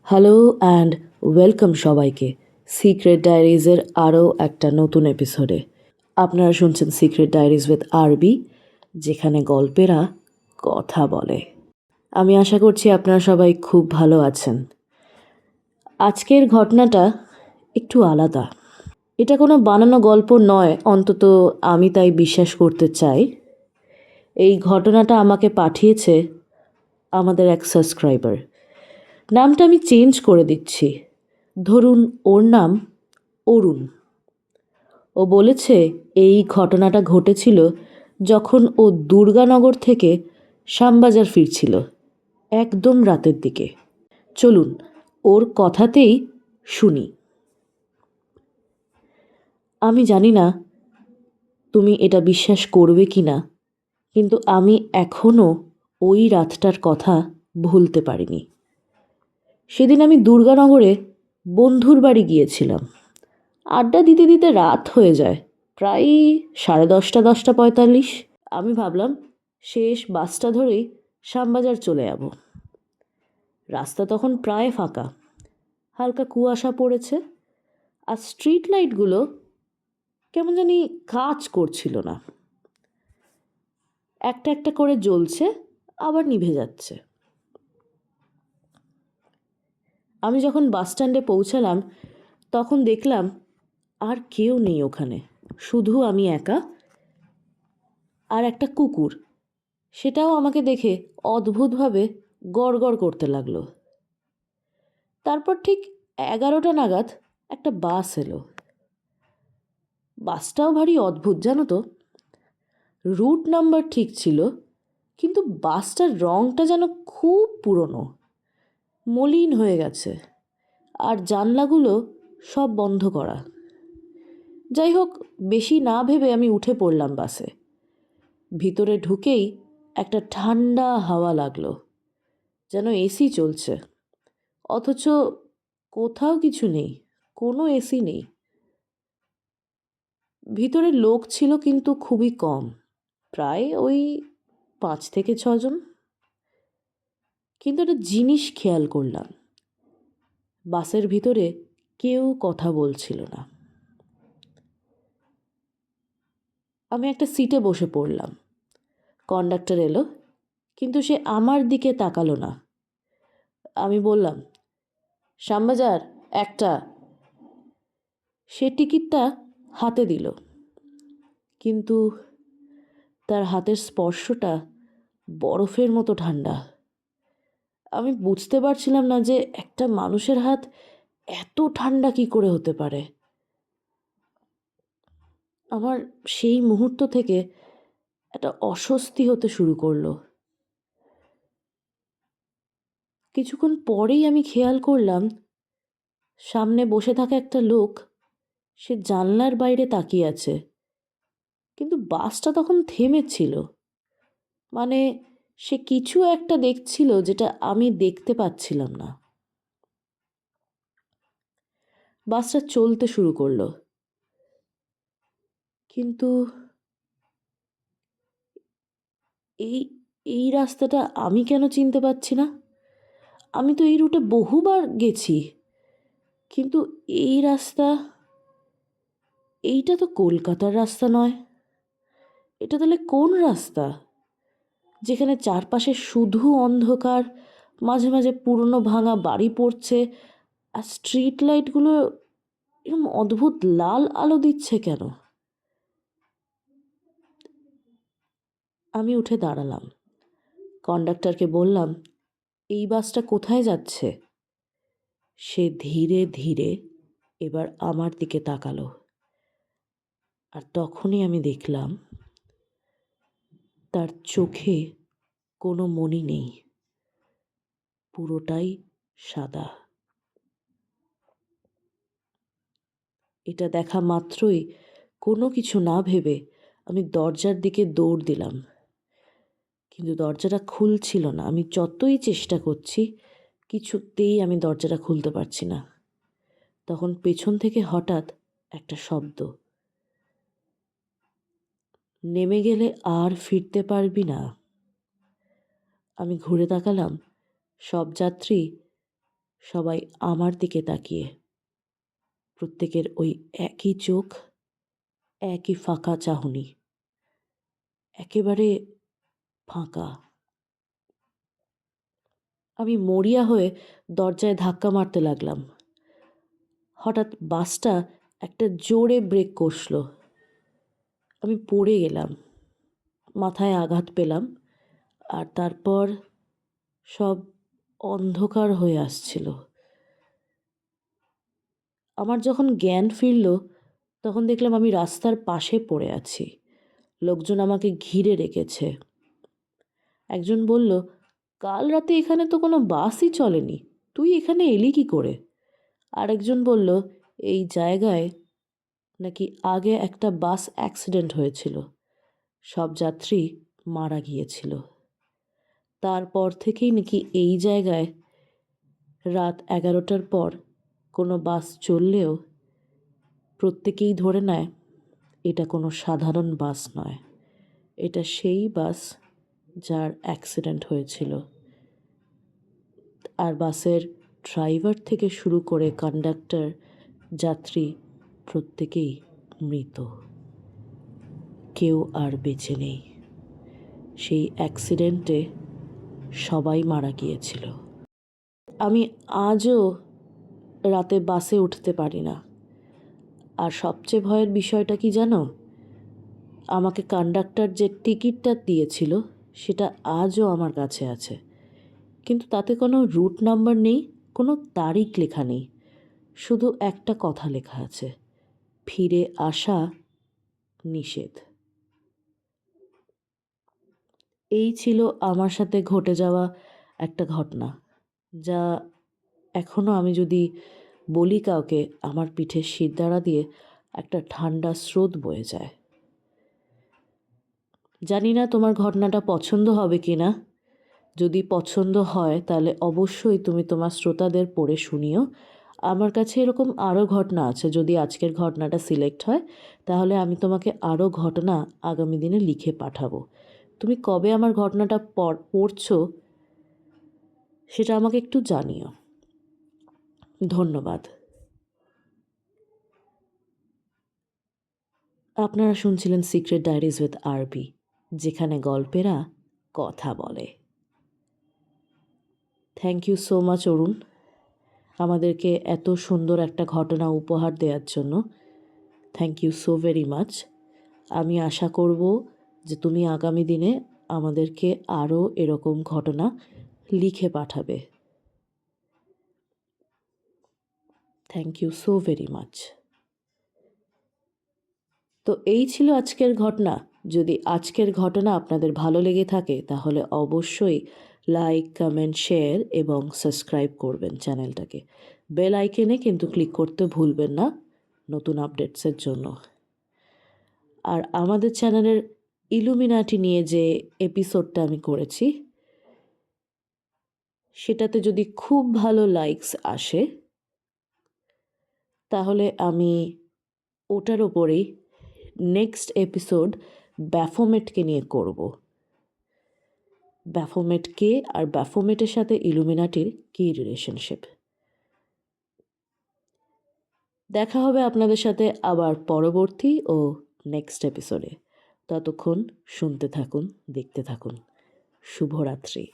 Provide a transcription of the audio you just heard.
Hello and welcome সবাইকে secret ডায়েরিজের আরও একটা নতুন এপিসোডে। আপনারা শুনছেন সিক্রেট ডায়েরিজ উইথ আরবি, যেখানে গল্পেরা কথা বলে। আমি আশা করছি আপনারা সবাই খুব ভালো আছেন। আজকের ঘটনাটা একটু আলাদা। এটা কোনো বানানো গল্প নয়, অন্তত আমি তাই বিশ্বাস করতে চাই। এই ঘটনাটা আমাকে পাঠিয়েছে আমাদের এক সাবস্ক্রাইবার। নামটা আমি চেঞ্জ করে দিচ্ছি, ধরুন ওর নাম অরুণ। ও বলেছে এই ঘটনাটা ঘটেছিল যখন ও দুর্গানগর থেকে শ্যামবাজার ফিরছিল, একদম রাতের দিকে। চলুন ওর কথাতেই শুনি। আমি জানি না তুমি এটা বিশ্বাস করবে কি না, কিন্তু আমি এখনও ওই রাতটার কথা ভুলতে পারিনি। সেদিন আমি দুর্গানগরে বন্ধুর বাড়ি গিয়েছিলাম। আড্ডা দিতে দিতে রাত হয়ে যায়, প্রায় 10:30, 10:45। আমি ভাবলাম শেষ বাসটা ধরেই শ্যামবাজার চলে যাব। রাস্তা তখন প্রায় ফাঁকা, হালকা কুয়াশা পড়েছে, আর স্ট্রিট লাইটগুলো কেমন জানি কাজ করছিল না, একটা একটা করে জ্বলছে আবার নিভে যাচ্ছে। আমি যখন বাস স্ট্যান্ডে পৌঁছালাম তখন দেখলাম আর কেউ নেই ওখানে, শুধু আমি একা আর একটা কুকুর। সেটাও আমাকে দেখে অদ্ভুতভাবে গড়গড় করতে লাগলো। তারপর ঠিক 11টা নাগাদ একটা বাস এলো। বাসটাও ভারী অদ্ভুত, জানো তো। রুট নাম্বার ঠিক ছিল, কিন্তু বাসটার রঙটা যেন খুব পুরনো, মলিন হয়ে গেছে, আর জানলাগুলো সব বন্ধ করা। যাই হোক, বেশি না ভেবে আমি উঠে পড়লাম বাসে। ভিতরে ঢুকেই একটা ঠান্ডা হাওয়া লাগলো, যেন এসি চলছে, অথচ কোথাও কিছু নেই, কোনো এসি নেই। ভিতরে লোক ছিল কিন্তু খুবই কম, প্রায় ওই 5 থেকে 6 জন। কিন্তু একটা জিনিস খেয়াল করলাম, বাসের ভিতরে কেউ কথা বলছিল না। আমি একটা সিটে বসে পড়লাম। কন্ডাক্টর এলো, কিন্তু সে আমার দিকে তাকালো না। আমি বললাম, শ্যামবাজার একটা। সে টিকিটটা হাতে দিল, কিন্তু তার হাতের স্পর্শটা বরফের মতো ঠান্ডা। আমি বুঝতে পারছিলাম না যে একটা মানুষের হাত এত ঠান্ডা কি করে হতে পারে। আমার সেই মুহূর্ত থেকে একটা অস্বস্তি হতে শুরু করলো। কিছুক্ষণ পরেই আমি খেয়াল করলাম সামনে বসে থাকা একটা লোক, সে জানলার বাইরে তাকিয়ে আছে, কিন্তু বাসটা তখন থেমেছিল। মানে সে কিছু একটা দেখছিল যেটা আমি দেখতে পাচ্ছিলাম না। বাসটা চলতে শুরু করলো, কিন্তু এই এই রাস্তাটা আমি কেন চিনতে পারছি না? আমি তো এই রুটে বহুবার গেছি, কিন্তু এই রাস্তা, এইটা তো কলকাতার রাস্তা নয়। এটা তাহলে কোন রাস্তা, যেখানে চারপাশে শুধু অন্ধকার, মাঝে মাঝে পুরনো ভাঙা বাড়ি পড়ছে, আর স্ট্রিট লাইটগুলো এরকম অদ্ভুত লাল আলো দিচ্ছে কেন? আমি উঠে দাঁড়ালাম, কন্ডাক্টরকে বললাম, এই বাসটা কোথায় যাচ্ছে? সে ধীরে ধীরে এবার আমার দিকে তাকালো, আর তখনই আমি দেখলাম তার চোখে কোনো মনি নেই, পুরোটাই সাদা। এটা দেখা মাত্রই কোনো কিছু না ভেবে আমি দরজার দিকে দৌড় দিলাম, কিন্তু দরজাটা খুলছিল না। আমি যতই চেষ্টা করছি, কিছুতেই আমি দরজাটা খুলতে পারছি না। তখন পেছন থেকে হঠাৎ একটা শব্দ, নেমে গেলে আর ফিরতে পারবি না। আমি ঘুরে তাকালাম, সব যাত্রী সবাই আমার দিকে তাকিয়ে, প্রত্যেকের ওই একই চোখ, একই ফাঁকা চাহনি, একেবারে ফাঁকা। আমি মরিয়া হয়ে দরজায় ধাক্কা মারতে লাগলাম। হঠাৎ বাসটা একটা জোরে ব্রেক কষল। আমি পড়ে গেলাম, মাথায় আঘাত পেলাম, আর তারপর সব অন্ধকার হয়ে আসছিল। আমার যখন জ্ঞান ফিরল তখন দেখলাম আমি রাস্তার পাশে পড়ে আছি। লোকজন আমাকে ঘিরে রেখেছে। একজন বলল, কাল রাতে এখানে তো কোনো বাসই চলেনি, তুই এখানে এলি কি করে? আরেকজন বলল, এই জায়গায় নাকি আগে একটা বাস অ্যাক্সিডেন্ট হয়েছিল, সব যাত্রী মারা গিয়েছিল। তারপর থেকেই নাকি এই জায়গায় রাত 11টার পর কোনো বাস চললেও প্রত্যেকেই ধরে নেয় এটা কোনো সাধারণ বাস নয়, এটা সেই বাস যার অ্যাক্সিডেন্ট হয়েছিল। আর বাসের ড্রাইভার থেকে শুরু করে কন্ডাক্টর, যাত্রী প্রত্যেকেই মৃত, কেউ আর বেঁচে নেই। সেই অ্যাক্সিডেন্টে সবাই মারা গিয়েছিল। আমি আজও রাতে বাসে উঠতে পারি না। আর সবচেয়ে ভয়ের বিষয়টা কি জানো? আমাকে কন্ডাক্টর যে টিকিটটা দিয়েছিল সেটা আজও আমার কাছে আছে, কিন্তু তাতে কোনো রুট নাম্বার নেই, কোনো তারিখ লেখা নেই, শুধু একটা কথা লেখা আছে, ফিরে আসা নিষেধ। এই ছিল আমার সাথে ঘটে যাওয়া একটা ঘটনা, যা এখনও আমি যদি বলি কাউকে, আমার পিঠে শিরদাঁড়া দিয়ে একটা ঠান্ডা স্রোত বয়ে যায়। জানি না তোমার ঘটনাটা পছন্দ হবে কি না। যদি পছন্দ হয় তাহলে অবশ্যই তুমি তোমার শ্রোতাদের পড়ে শুনিও। আমার কাছে এরকম আরও ঘটনা আছে। যদি আজকের ঘটনাটা সিলেক্ট হয় তাহলে আমি তোমাকে আরও ঘটনা আগামী দিনে লিখে পাঠাবো। তুমি কবে আমার ঘটনাটা পড়ছো সেটা আমাকে একটু জানিও। ধন্যবাদ। আপনারা শুনছিলেন সিক্রেট ডায়েরিজ উইথ আরবি, যেখানে গল্পেরা কথা বলে। Thank you so much Arun, আমাদেরকে এত সুন্দর একটা ঘটনা উপহার দেওয়ার জন্য। Thank you so very much. আমি আশা করব যে তুমি আগামী দিনে আমাদেরকে আরও এরকম ঘটনা লিখে পাঠাবে। Thank you so very much. তো এই ছিল আজকের ঘটনা। যদি আজকের ঘটনা আপনাদের ভালো লেগে থাকে তাহলে অবশ্যই লাইক, কমেন্ট, শেয়ার এবং সাবস্ক্রাইব করবেন চ্যানেলটাকে। বেল আইকনে কিন্তু ক্লিক করতে ভুলবেন না নতুন আপডেটসের জন্য। আর আমাদের চ্যানেলের ইলুমিনাটি নিয়ে যে এপিসোডটা আমি করেছি সেটাতে যদি খুব ভালো লাইকস আসে তাহলে আমি ওটার ওপরেই নেক্সট এপিসোড ব্যাফোমেটকে নিয়ে করব। ব্যাফোমেট কে আর ব্যাফোমেটের সাথে ইলুমিনাটির কী রিলেশনশিপ। দেখা হবে আপনাদের সাথে আবার পরবর্তী ও নেক্সট এপিসোডে। ততক্ষণ শুনতে থাকুন, দেখতে থাকুন। শুভরাত্রি।